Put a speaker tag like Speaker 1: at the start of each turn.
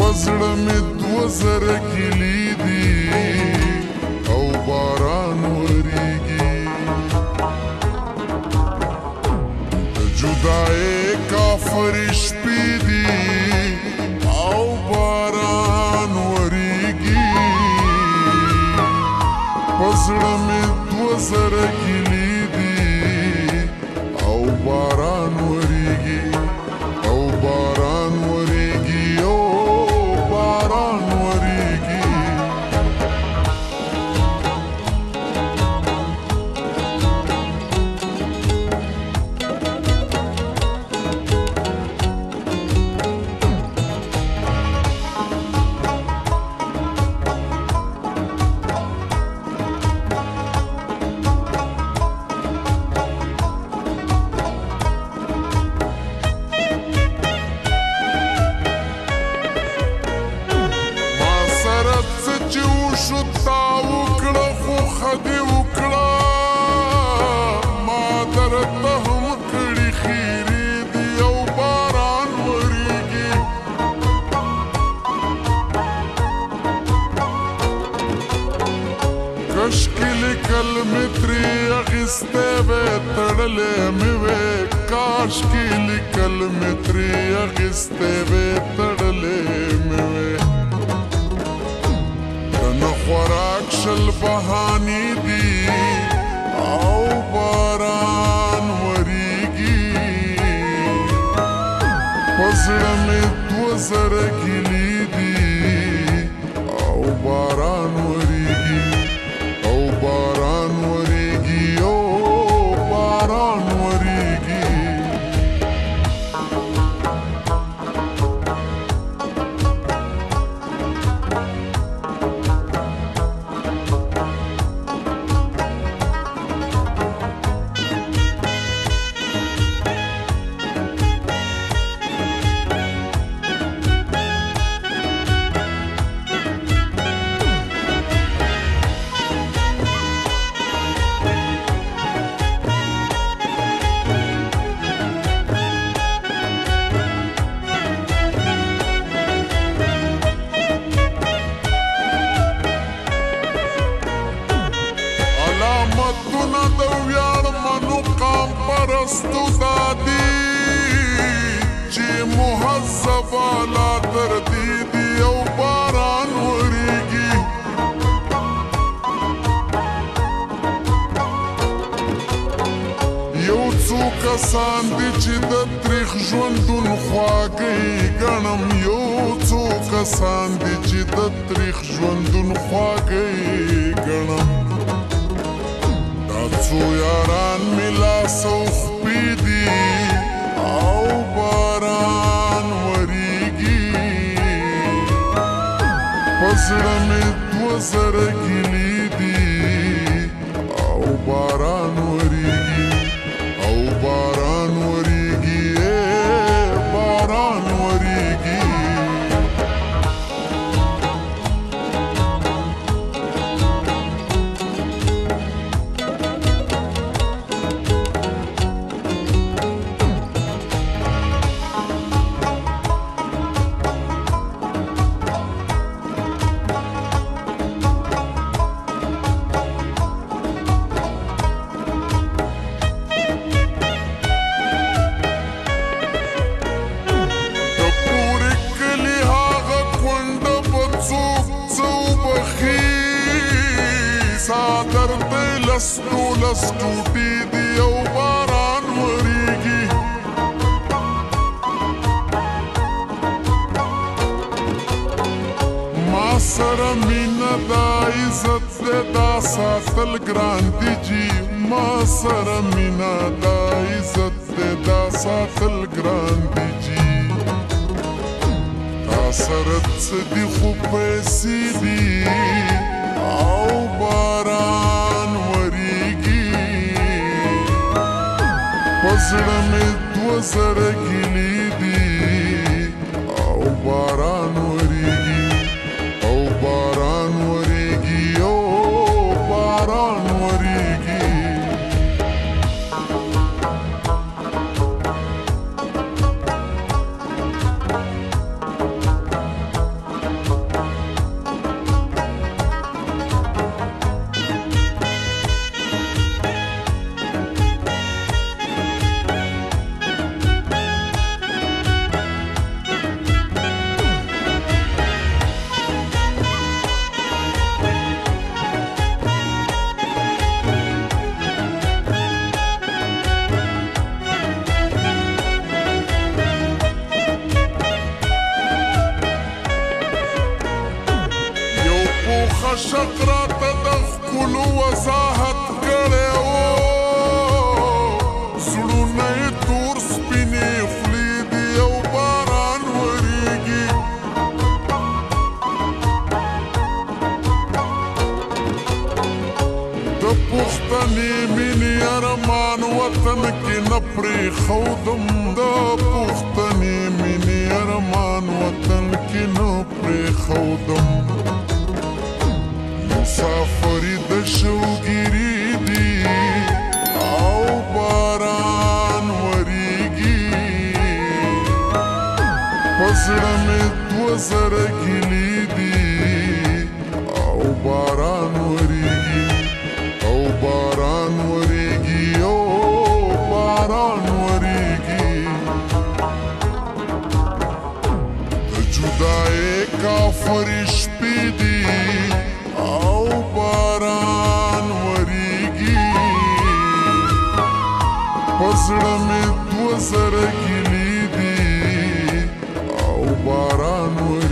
Speaker 1: پزړه مې 2000 کیلې دي او باران وریږي جدای کافر شپې دي او باران وریږي پزړه مې 2000 کیلې دي او باران وریږي او باران وریږي او باران وریږي کشکل کل متری اغسطه وی تڑلے موے کاشکل کل متری اغسطه وی تڑلے موے دن خوراک شل بہانی دی او باران وریگی پزړه مې 2000 کیلې دي او باران وریگی او باران وریږي او باران وریږي علامتونه د ویاړ منقام پرستو دادي چې مهذب اعلی تر دې دي او باران وریږي یو څو کسان دي چې د تریخ ژوندون خواږی ګڼم یو څو کسان دي چې د تریخ ژوندون خواږی ګڼم څو یاران می لاس او خپې دي او باران وریږي پزړه مې 2000 کیلې دي او باران وریږي او باران وریږي باران وریږي سادر دی لستو ټوټې دي او باران وریږي ما سره مینه دا عزت دی دا ساتل ګران دي جي ما سره مینه دا عزت دی دا ساتل ګران دي جي تا سره څه دي خو پیسې دي او باران وریږي پزړه مې 2000 کیلې دي او باران وریږي او باران وریږي او باران وریږي عشق راته د ښکلو وضاحت کړی و زړونه یې تور سپینې خولې دي او باران ورېږي د پښتنې مینې ارمان وطن کې نه پرېښودم د پښتنې مینې ارمان وطن کې نه پرېښودم مسافري د شوګیري دي او باران ورېږي په زړه مې دوه زره ګیلې دي او باران ورېږي او باران ورېږي او باران ورېږي د جدایۍ کافرې شپې دي او باران ورېږي په زړه مې دوه زره ګیلې دي او باران ورېږي